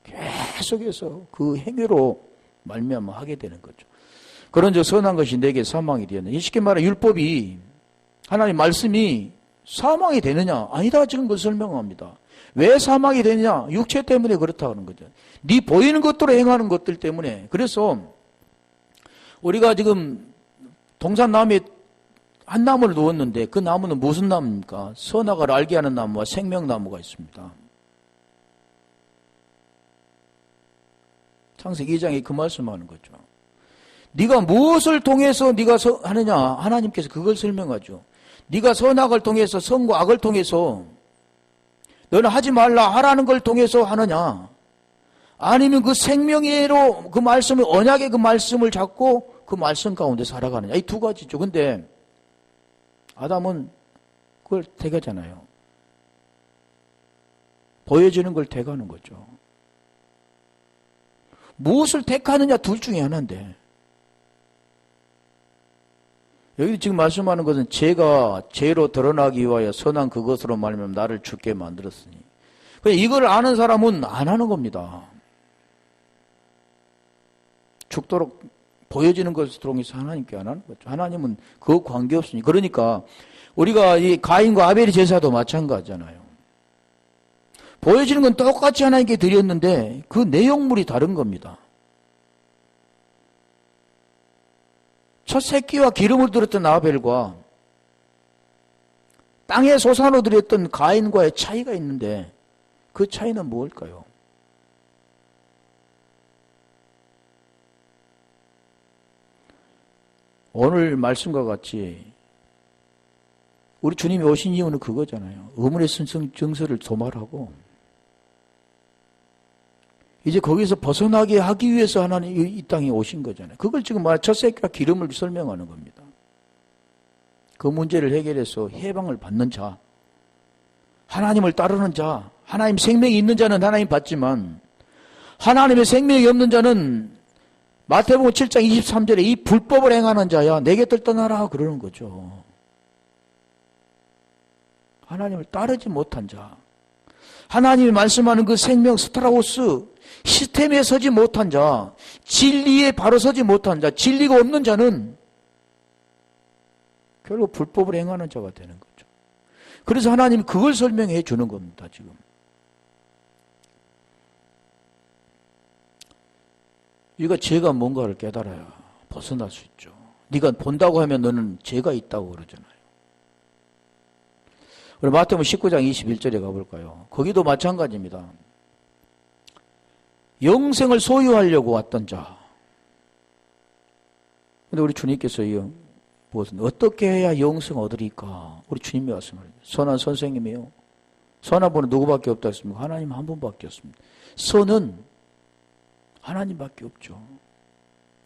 계속해서 그 행위로 말미암아 하게 되는 거죠. 그런즉 선한 것이 내게 사망이 되었네. 쉽게 말해 율법이 하나님 말씀이 사망이 되느냐? 아니다. 지금 그걸 설명합니다. 왜 사망이 되느냐? 육체 때문에 그렇다 하는 거죠. 네 보이는 것들로 행하는 것들 때문에. 그래서 우리가 지금 동산나무에 한 나무를 놓았는데 그 나무는 무슨 나무입니까? 선악을 알게 하는 나무와 생명나무가 있습니다. 창세기 2장에 그 말씀하는 거죠. 네가 무엇을 통해서 네가 하느냐? 하나님께서 그걸 설명하죠. 네가 선악을 통해서 선과 악을 통해서 너는 하지 말라 하라는 걸 통해서 하느냐? 아니면 그 생명의로 그 말씀을 언약의 그 말씀을 잡고 그 말씀 가운데 살아가느냐? 이 두 가지죠. 근데 아담은 그걸 택하잖아요. 보여지는 걸 택하는 거죠. 무엇을 택하느냐 둘 중에 하나인데 여기 지금 말씀하는 것은 죄가 죄로 드러나기 위하여 선한 그것으로 말하면 나를 죽게 만들었으니 이걸 아는 사람은 안 하는 겁니다. 죽도록 보여지는 것을 통해서 하나님께 안 하는 거죠. 하나님은 그 관계없으니. 그러니까 우리가 이 가인과 아벨의 제사도 마찬가지잖아요. 보여지는 건 똑같이 하나님께 드렸는데 그 내용물이 다른 겁니다. 첫 새끼와 기름을 들었던 아벨과 땅에 소산으로 드렸던 가인과의 차이가 있는데 그 차이는 무엇일까요? 오늘 말씀과 같이 우리 주님이 오신 이유는 그거잖아요. 의문의 증서를 도말하고 이제 거기서 벗어나게 하기 위해서 하나님 이 땅에 오신 거잖아요. 그걸 지금 첫 새끼와 기름을 설명하는 겁니다. 그 문제를 해결해서 해방을 받는 자, 하나님을 따르는 자, 하나님 생명이 있는 자는 하나님 받지만 하나님의 생명이 없는 자는 마태복음 7장 23절에 이 불법을 행하는 자야 내 곁을 떠나라 그러는 거죠. 하나님을 따르지 못한 자, 하나님이 말씀하는 그 생명 스타라오스 시스템에 서지 못한 자, 진리에 바로 서지 못한 자, 진리가 없는 자는 결국 불법을 행하는 자가 되는 거죠. 그래서 하나님이 그걸 설명해 주는 겁니다. 지금 우리가 죄가 뭔가를 깨달아야 벗어날 수 있죠. 네가 본다고 하면 너는 죄가 있다고 그러잖아요. 우리 마태복음 19장 21절에 가볼까요? 거기도 마찬가지입니다. 영생을 소유하려고 왔던 자. 근데 우리 주님께서 무엇은 어떻게 해야 영생 얻으리까? 우리 주님이 말씀을 선한 선생님이요. 선한 분은 누구밖에 없다 했습니까? 하나님 한 분밖에 없습니다. 선은 하나님밖에 없죠.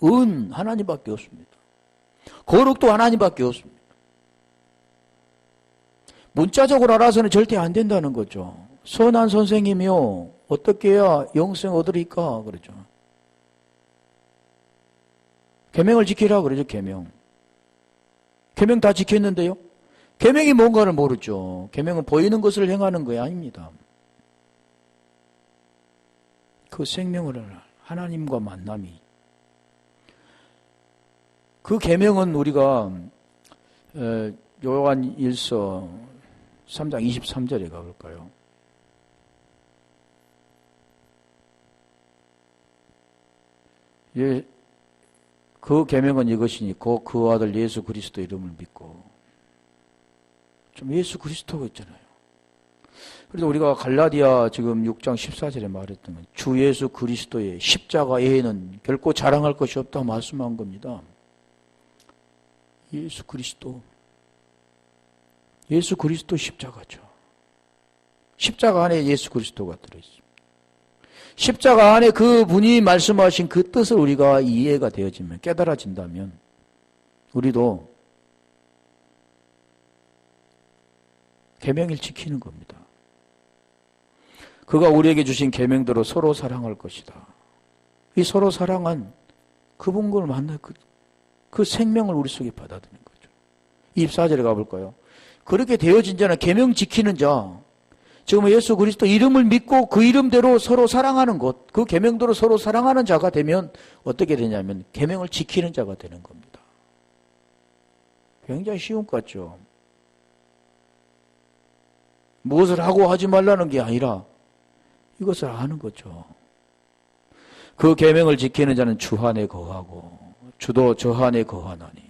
은 하나님밖에 없습니다. 거룩도 하나님밖에 없습니다. 문자적으로 알아서는 절대 안 된다는 거죠. 선한 선생님이요, 어떻게 해야 영생 얻으리까? 그러죠. 계명을 지키라 그러죠. 계명. 계명 다 지켰는데요. 계명이 뭔가를 모르죠. 계명은 보이는 것을 행하는 거 아닙니다. 그 생명을 하나님과 만남이. 그 계명은 우리가 요한 1서 3장 23절에 가볼까요? 예, 그 계명은 이것이니 곧 그 아들 예수 그리스도 이름을 믿고. 좀 예수 그리스도가 있잖아요. 그래서 우리가 갈라디아 지금 6장 14절에 말했던 건 주 예수 그리스도의 십자가 외에는 결코 자랑할 것이 없다고 말씀한 겁니다. 예수 그리스도. 예수 그리스도 십자가죠. 십자가 안에 예수 그리스도가 들어있습니다. 십자가 안에 그 분이 말씀하신 그 뜻을 우리가 이해가 되어지면, 깨달아진다면 우리도 계명을 지키는 겁니다. 그가 우리에게 주신 계명대로 서로 사랑할 것이다. 이 서로 사랑한 그분을 만나 그 생명을 우리 속에 받아들이는 거죠. 24절에 가볼까요? 그렇게 되어진 자는 계명 지키는 자, 지금 예수 그리스도 이름을 믿고 그 이름대로 서로 사랑하는 것, 그 계명대로 서로 사랑하는 자가 되면 어떻게 되냐면 계명을 지키는 자가 되는 겁니다. 굉장히 쉬운 것 같죠? 무엇을 하고 하지 말라는 게 아니라 이것을 아는 거죠. 그 계명을 지키는 자는 주 안에 거하고 주도 저 안에 거하나니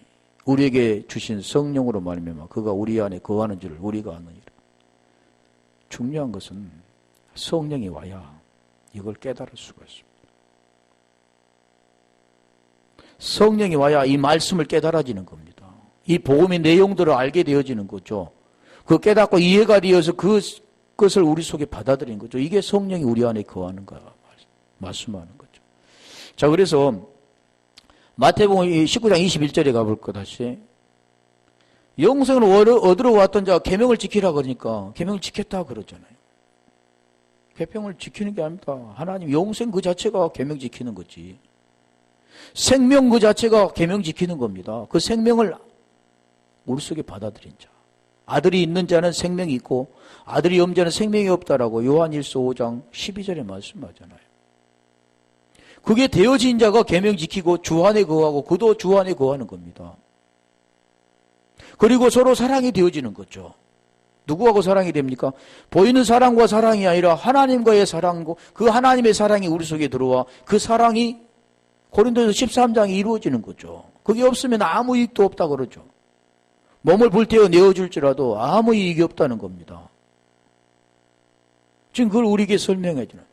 우리에게 주신 성령으로 말미암아 그가 우리 안에 거하는 줄 우리가 아느니라. 중요한 것은 성령이 와야 이걸 깨달을 수가 있습니다. 성령이 와야 이 말씀을 깨달아지는 겁니다. 이 복음의 내용들을 알게 되어지는 거죠. 그 깨닫고 이해가 되어서 그것을 우리 속에 받아들이는 거죠. 이게 성령이 우리 안에 거하는 거 말씀하는 거죠. 자, 그래서 마태복음 19장 21절에 가볼까 다시. 영생을 얻으러 왔던 자가 계명을 지키라 그러니까 계명을 지켰다 그러잖아요. 계명을 지키는 게 아닙니다. 하나님 영생 그 자체가 계명 지키는 거지. 생명 그 자체가 계명 지키는 겁니다. 그 생명을 우리 속에 받아들인 자. 아들이 있는 자는 생명이 있고 아들이 없는 자는 생명이 없다라고 요한 1서 5장 12절에 말씀하잖아요. 그게 되어진 자가 계명 지키고 주 안에 거하고 그도 주 안에 거하는 겁니다. 그리고 서로 사랑이 되어지는 거죠. 누구하고 사랑이 됩니까? 보이는 사랑과 사랑이 아니라 하나님과의 사랑고 그 하나님의 사랑이 우리 속에 들어와 그 사랑이 고린도서 13장에 이루어지는 거죠. 그게 없으면 아무 이익도 없다 그러죠. 몸을 불태워 내어줄지라도 아무 이익이 없다는 겁니다. 지금 그걸 우리에게 설명해 주는.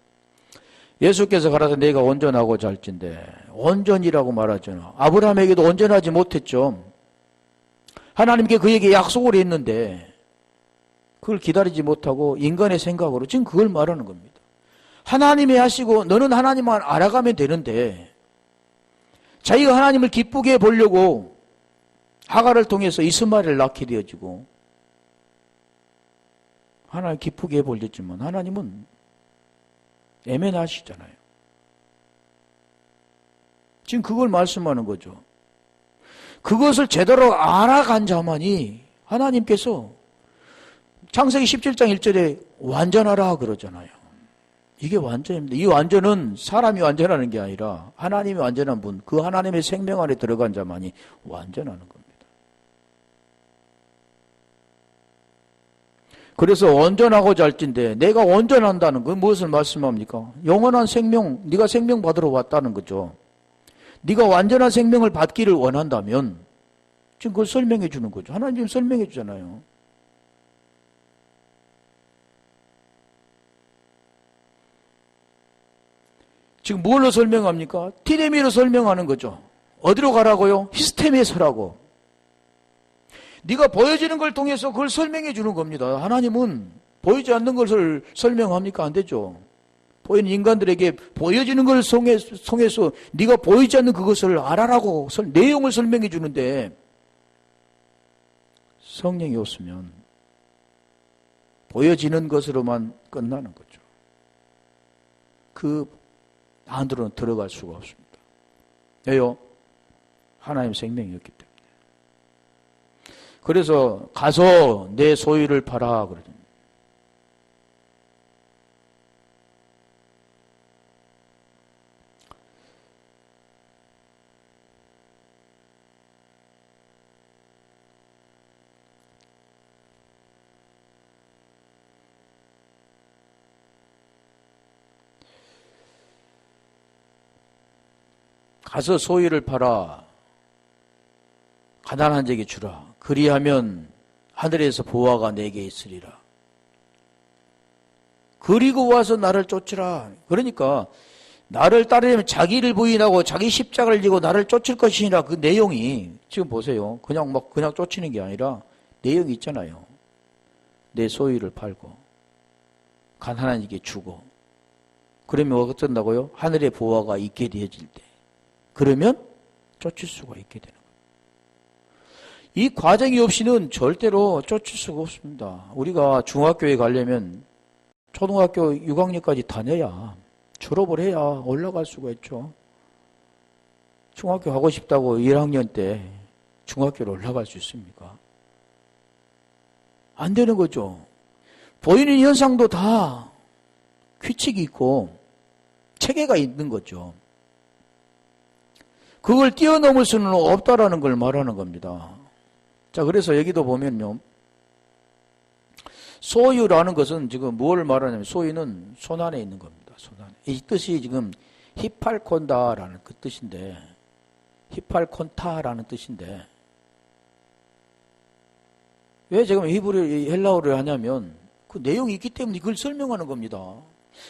예수께서 가라사 내가 온전하고자 할진대 온전이라고 말하잖아. 아브라함에게도 온전하지 못했죠. 하나님께 그에게 약속을 했는데 그걸 기다리지 못하고 인간의 생각으로 지금 그걸 말하는 겁니다. 하나님이 하시고 너는 하나님만 알아가면 되는데 자기가 하나님을 기쁘게 보려고 하갈을 통해서 이스마엘을 낳게 되어지고 하나님 기쁘게 보렸지만 하나님은 애매하시잖아요. 지금 그걸 말씀하는 거죠. 그것을 제대로 알아간 자만이 하나님께서 창세기 17장 1절에 완전하라 그러잖아요. 이게 완전입니다. 이 완전은 사람이 완전하는 게 아니라 하나님이 완전한 분, 그 하나님의 생명 안에 들어간 자만이 완전하는 겁니다. 그래서 온전하고자 할진대 내가 온전한다는 건 무엇을 말씀합니까? 영원한 생명, 네가 생명 받으러 왔다는 거죠. 네가 완전한 생명을 받기를 원한다면 지금 그걸 설명해 주는 거죠. 하나님 지금 설명해 주잖아요. 지금 뭘로 설명합니까? 티레미로 설명하는 거죠. 어디로 가라고요? 히스테미에 서라고. 네가 보여지는 걸 통해서 그걸 설명해 주는 겁니다. 하나님은 보이지 않는 것을 설명합니까? 안 되죠. 보이는 인간들에게 보여지는 걸 통해서 네가 보이지 않는 그것을 알아라고 내용을 설명해 주는데 성령이 없으면 보여지는 것으로만 끝나는 거죠. 그 안으로는 들어갈 수가 없습니다. 왜요? 하나님 생명이었기 때문에. 그래서 가서 내 소유를 팔아 그러죠. 가서 소유를 팔아 가난한 자에게 주라. 그리하면 하늘에서 보화가 내게 있으리라. 그리고 와서 나를 쫓으라. 그러니까 나를 따르려면 자기를 부인하고 자기 십자가를 지고 나를 쫓을 것이니라. 그 내용이 지금 보세요. 그냥 쫓이는 게 아니라 내용이 있잖아요. 내 소유를 팔고 가난한 이에게 주고 그러면 어쩐다고요? 하늘의 보화가 있게 되어질 때 그러면 쫓을 수가 있게 되는 거예요. 이 과정이 없이는 절대로 쫓을 수가 없습니다. 우리가 중학교에 가려면 초등학교 6학년까지 다녀야 졸업을 해야 올라갈 수가 있죠. 중학교 가고 싶다고 1학년 때 중학교로 올라갈 수 있습니까? 안 되는 거죠. 보이는 현상도 다 규칙이 있고 체계가 있는 거죠. 그걸 뛰어넘을 수는 없다라는 걸 말하는 겁니다. 자, 그래서 여기도 보면요. 소유라는 것은 지금 뭘 말하냐면 소유는 손 안에 있는 겁니다. 손 안에. 이 뜻이 지금 히팔콘다라는 그 뜻인데 히팔콘타라는 뜻인데 왜 지금 히브리 헬라어를 하냐면 그 내용이 있기 때문에 그걸 설명하는 겁니다.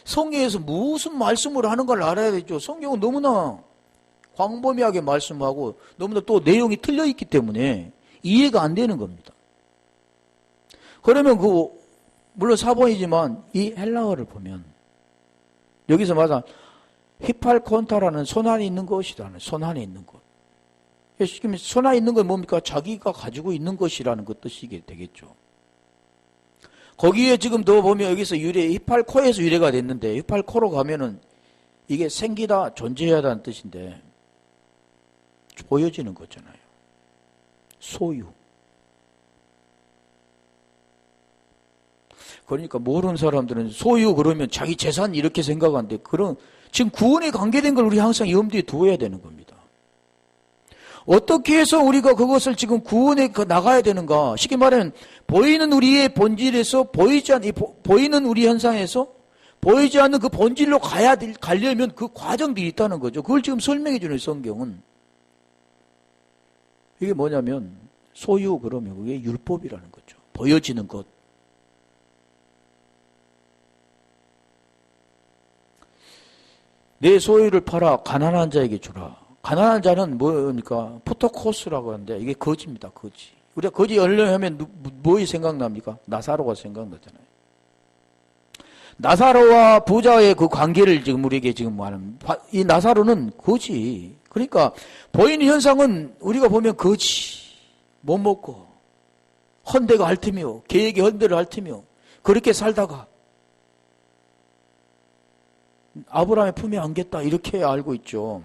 성경에서 무슨 말씀을 하는 걸 알아야 되죠. 성경은 너무나 광범위하게 말씀하고 너무나 또 내용이 틀려 있기 때문에 이해가 안 되는 겁니다. 그러면 물론 사본이지만 이 헬라어를 보면 여기서 맞아 히팔콘타라는 손 안에 있는 것이라는 손 안에 있는 것. 손 안에 있는 건 뭡니까? 자기가 가지고 있는 것이라는 그 뜻이게 되겠죠. 거기에 지금 더 보면 여기서 히팔코에서 유래가 됐는데 히팔코로 가면은 이게 생기다 존재하다는 뜻인데 보여지는 거잖아요. 소유. 그러니까 모르는 사람들은 소유 그러면 자기 재산 이렇게 생각하는데 지금 구원에 관계된 걸 우리 항상 염두에 두어야 되는 겁니다. 어떻게 해서 우리가 그것을 지금 구원에 나가야 되는가? 쉽게 말하면 보이는 우리의 본질에서 보이는 우리 현상에서 보이지 않는 그 본질로 가려면 그 과정들이 있다는 거죠. 그걸 지금 설명해 주는 성경은. 이게 뭐냐면 소유 그러면 그게 율법이라는 거죠. 보여지는 것. 내 소유를 팔아 가난한 자에게 주라. 가난한 자는 뭐니까 푸토코스라고 하는데 이게 거지입니다. 거지. 우리가 거지 연령하면 뭐이 생각납니까? 나사로가 생각나잖아요. 나사로와 부자의 그 관계를 지금 우리에게 지금 말하는 이 나사로는 거지. 그러니까 보이는 현상은 우리가 보면 거지. 못 먹고 헌대가 핥으며 계획이 헌대를 핥으며 그렇게 살다가 아브라함의 품에 안겼다 이렇게 알고 있죠.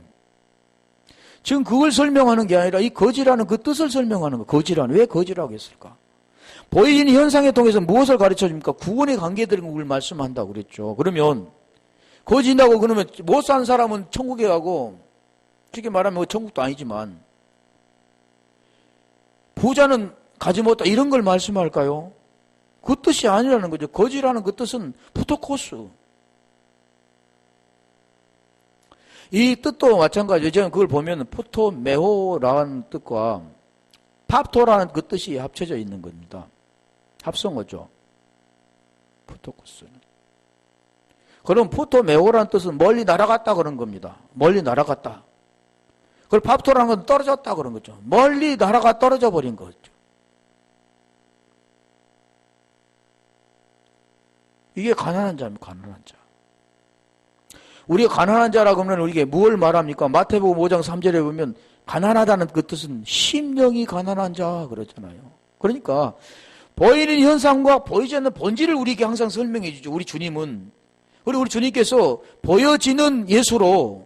지금 그걸 설명하는 게 아니라 이 거지라는 그 뜻을 설명하는 거. 거지라는 왜 거지라고 했을까? 보이는 현상에 통해서 무엇을 가르쳐 줍니까? 구원의 관계들인 걸 말씀한다고 그랬죠. 그러면 거지라고 그러면 못 산 사람은 천국에 가고 쉽게 말하면 천국도 아니지만 부자는 가지 못했다 이런 걸 말씀할까요? 그 뜻이 아니라는 거죠. 거지라는 그 뜻은 푸토코스. 이 뜻도 마찬가지예요. 저는 그걸 보면 푸토메호라는 뜻과 팝토라는 그 뜻이 합쳐져 있는 겁니다. 합성어죠. 푸토코스는. 그럼 푸토메호라는 뜻은 멀리 날아갔다 그런 겁니다. 멀리 날아갔다. 그리고 팝토라는 건 떨어졌다 그런 거죠. 멀리 날아가 떨어져 버린 거죠. 이게 가난한 자입니다. 가난한 자. 우리가 가난한 자라고 하면 우리가 무엇을 말합니까? 마태복음 5장 3절에 보면 가난하다는 그 뜻은 심령이 가난한 자 그러잖아요. 그러니까 보이는 현상과 보이지 않는 본질을 우리에게 항상 설명해 주죠. 우리 주님은. 그리고 우리 주님께서 보여지는 예수로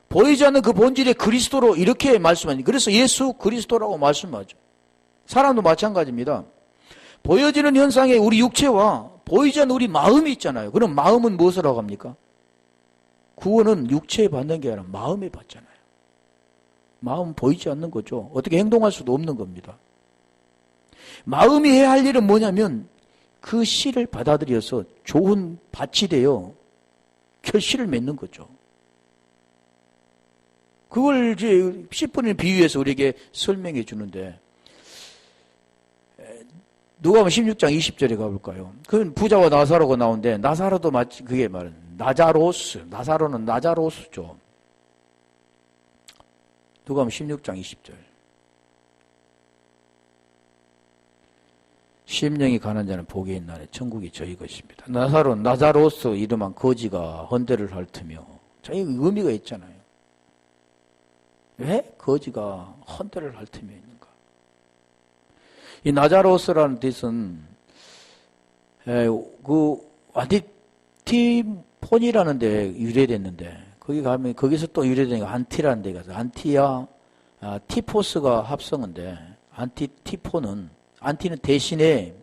보이지 않는 그 본질의 그리스도로 이렇게 말씀하니 그래서 예수 그리스도라고 말씀하죠. 사람도 마찬가지입니다. 보여지는 현상에 우리 육체와 보이지 않는 우리 마음이 있잖아요. 그럼 마음은 무엇을 하고 합니까? 구원은 육체에 받는 게 아니라 마음에 받잖아요. 마음은 보이지 않는 거죠. 어떻게 행동할 수도 없는 겁니다. 마음이 해야 할 일은 뭐냐면 그 씨를 받아들여서 좋은 밭이 되어 결실을 맺는 거죠. 그걸 이제 10분의 비유해서 우리에게 설명해 주는데 누가복음 16장 20절에 가볼까요? 그건 부자와 나사로가 나오는데 나사로도 마치 그게 말은 나사로는 나자로스죠. 누가복음 16장 20절. 심령이 가난 자는 복이 있나니 천국이 저희 것입니다. 나사로는 나자로스 이름한 거지가 헌대를 핥으며 자기 의미가 있잖아요. 왜 거지가 헌대를 핥으며 있는가? 이 나자로스라는 뜻은 그 안티티폰이라는 데 유래됐는데 거기 가면 거기서 또 유래된 게 안티라는 데 가서 안티와 티포스가 합성인데 안티티폰은 안티는 대신에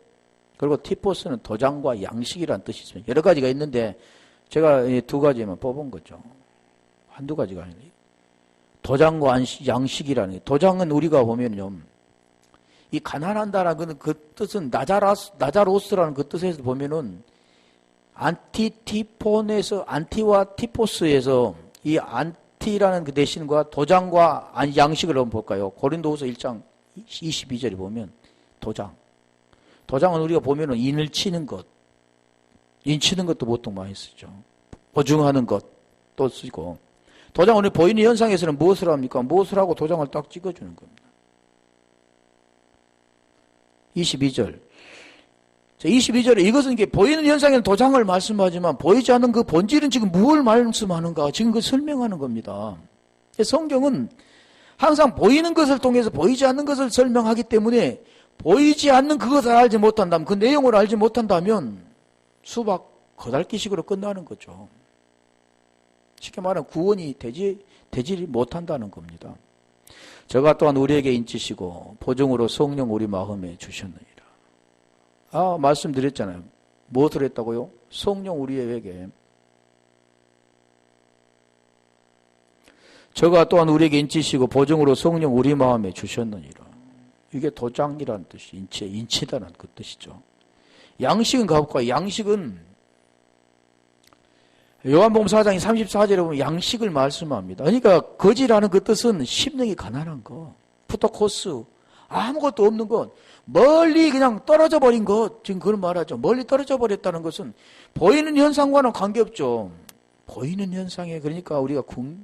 그리고 티포스는 도장과 양식이라는 뜻이 있습니다. 여러 가지가 있는데 제가 두 가지만 뽑은 거죠. 한두 가지가 아니에요. 도장과 양식이라는 게 도장은 우리가 보면요. 이 가난한다라는 그 뜻은 나자로스라는 그 뜻에서 보면은 안티티폰에서 안티와 티포스에서 이 안티라는 그 대신과 도장과 양식을 한번 볼까요? 고린도후서 1장 22절에 보면 도장은 우리가 보면은 인을 치는 것, 인 치는 것도 보통 많이 쓰죠. 보증하는 것도 쓰고 도장은 우리 보이는 현상에서는 무엇을 합니까? 무엇을 하고 도장을 딱 찍어주는 겁니다. 22절. 22절에 이것은 이게 보이는 현상에는 도장을 말씀하지만 보이지 않는 그 본질은 지금 무엇을 말씀하는가? 지금 그 설명하는 겁니다. 성경은 항상 보이는 것을 통해서 보이지 않는 것을 설명하기 때문에 보이지 않는 그것을 알지 못한다면 그 내용을 알지 못한다면 수박 거달기식으로 끝나는 거죠. 쉽게 말하면 구원이 되지 못한다는 겁니다. 저가 또한 우리에게 인치시고 보증으로 성령 우리 마음에 주셨느니라. 말씀드렸잖아요. 무엇을 했다고요? 성령 우리에게. 저가 또한 우리에게 인치시고 보증으로 성령 우리 마음에 주셨느니라. 이게 도장이라는 뜻이 인치다는 그 뜻이죠. 양식은 가볼까요? 양식은 요한복음 4장 34절에 보면 양식을 말씀합니다. 그러니까 거지라는 그 뜻은 심령이 가난한 거, 푸토코스, 아무것도 없는 것, 멀리 그냥 떨어져 버린 것, 지금 그걸 말하죠. 멀리 떨어져 버렸다는 것은 보이는 현상과는 관계없죠. 보이는 현상에 그러니까 우리가 그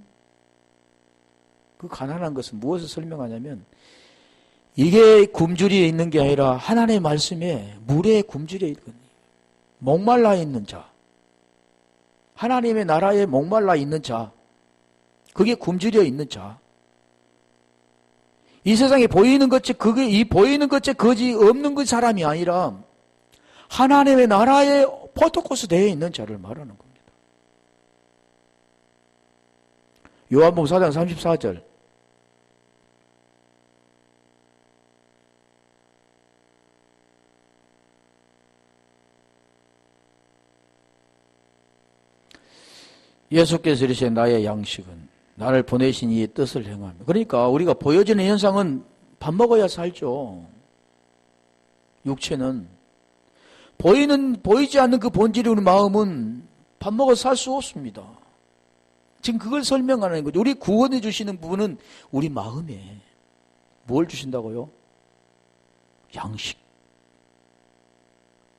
가난한 것은 무엇을 설명하냐면 이게 굶주리에 있는 게 아니라 하나님의 말씀에 물에 굶주려 있거든요. 목말라 있는 자. 하나님의 나라에 목말라 있는 자. 그게 굶주려 있는 자. 이 세상에 보이는 것에 이 보이는 것에 거지 없는 그 사람이 아니라 하나님의 나라에 포토코스 되어 있는 자를 말하는 겁니다. 요한복음 4장 34절. 예수께서 이르시되 나의 양식은 나를 보내신 이의 뜻을 행하며. 그러니까 우리가 보여지는 현상은 밥 먹어야 살죠. 육체는 보이지 않는 그 본질이 우리 마음은 밥 먹어 살 수 없습니다. 지금 그걸 설명하는 거죠. 우리 구원해 주시는 부분은 우리 마음에 뭘 주신다고요? 양식.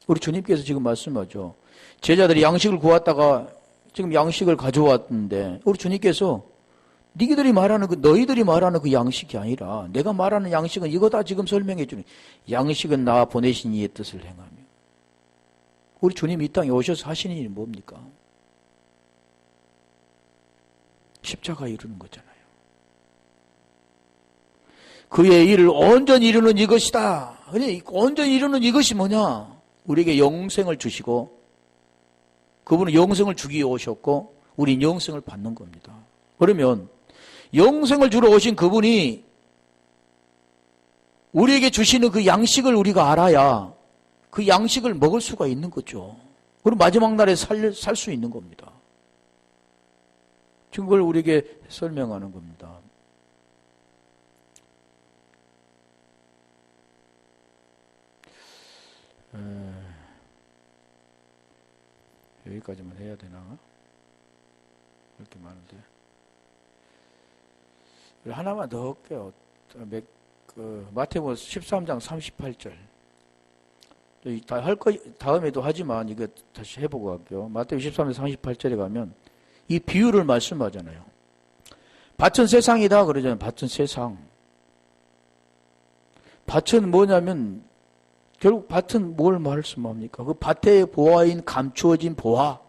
우리 주님께서 지금 말씀하죠. 제자들이 양식을 구웠다가 지금 양식을 가져왔는데 우리 주님께서 너희들이 말하는 그 양식이 아니라 내가 말하는 양식은 이거다 지금 설명해 주는 양식은 나 보내신 이의 뜻을 행하며 우리 주님이 이 땅에 오셔서 하시는 일이 뭡니까? 십자가 이루는 거잖아요. 그의 일을 온전히 이루는 이것이다. 온전히 이루는 이것이 뭐냐? 우리에게 영생을 주시고 그분은 영생을 주기 위해 오셨고 우린 영생을 받는 겁니다. 그러면 영생을 주러 오신 그분이 우리에게 주시는 그 양식을 우리가 알아야 그 양식을 먹을 수가 있는 거죠. 그럼 마지막 날에 살 수 있는 겁니다. 지금 그걸 우리에게 설명하는 겁니다. 여기까지만 해야 되나? 이렇게 많은데. 하나만 더 할게요. 마태복음 13장 38절. 다 할 거, 다음에도 하지만 이거 다시 해보고 갈게요. 마태복음 13장 38절에 가면 이 비유를 말씀하잖아요. 밭은 세상이다 그러잖아요. 밭은 세상. 밭은 뭐냐면 결국 밭은 뭘 말씀합니까? 그 밭의 보화인 감추어진 보화.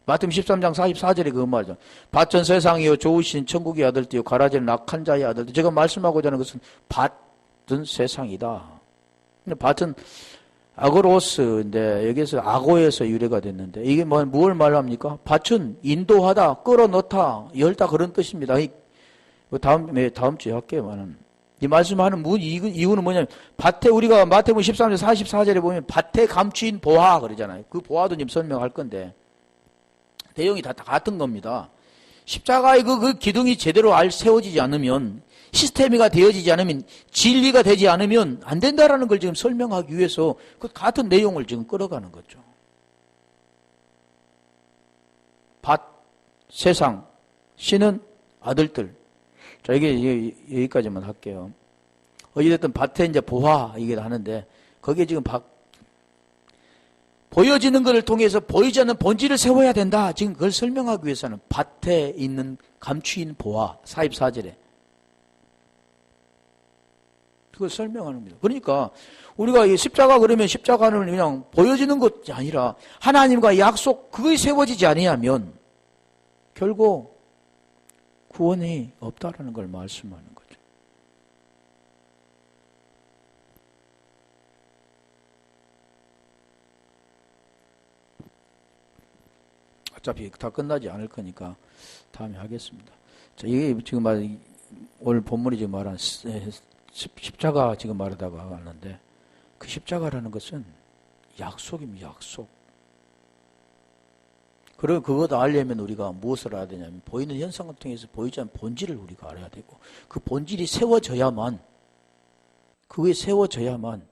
마태복음 13장 44절에 그 말이죠. 밭은 세상이요 좋으신 천국의 아들들이요 가라지는 악한 자의 아들들. 제가 말씀하고자 하는 것은 밭은 세상이다. 밭은 아고로스인데 여기서 악어에서 유래가 됐는데 이게 뭘 말합니까? 밭은 인도하다, 끌어넣다, 열다 그런 뜻입니다. 다음 주에 할게요. 이 말씀하는 이유는 뭐냐면 밭에 우리가 마태복음 13장 44절에 보면 밭에 감추인 보화 그러잖아요. 그 보화도 지금 설명할 건데 내용이 다 같은 겁니다. 십자가의 그 기둥이 제대로 세워지지 않으면 시스템이가 되어지지 않으면 진리가 되지 않으면 안 된다라는 걸 지금 설명하기 위해서 그 같은 내용을 지금 끌어가는 거죠. 밭, 세상, 씨는 아들들. 자, 여기까지만 할게요. 어찌됐든 밭에 이제 보화, 이게 하는데, 거기에 지금 보여지는 것을 통해서 보이지 않는 본질을 세워야 된다. 지금 그걸 설명하기 위해서는 밭에 있는 감추인 보화, 44절에. 그걸 설명하는 겁니다. 그러니까, 우리가 이 십자가 그러면 십자가는 그냥 보여지는 것이 아니라, 하나님과 약속, 그것이 세워지지 아니하면, 결국, 구원이 없다라는 걸 말씀하는 거죠. 어차피 다 끝나지 않을 거니까 다음에 하겠습니다. 자, 이게 지금 오늘 본문이 지금 말한 십자가 지금 말하다가 왔는데 그 십자가라는 것은 약속입니다. 약속. 그리고 그것 알려면 우리가 무엇을 알아야 되냐면 보이는 현상을 통해서 보이지 않는 본질을 우리가 알아야 되고 그 본질이 세워져야만 그게 세워져야만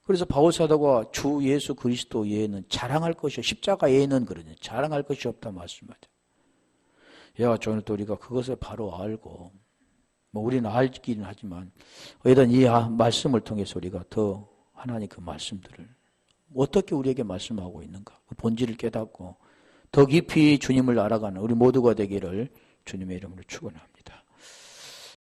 그래서 바울 사도가 주 예수 그리스도 외에는 자랑할 것이 십자가 외에는 그러냐 자랑할 것이 없다 말씀하죠. 야, 오늘 또 우리가 그것을 바로 알고 우리는 알기는 하지만 어쨌든 이 말씀을 통해서 우리가 더 하나님 그 말씀들을 어떻게 우리에게 말씀하고 있는가 그 본질을 깨닫고 더 깊이 주님을 알아가는 우리 모두가 되기를 주님의 이름으로 축원합니다.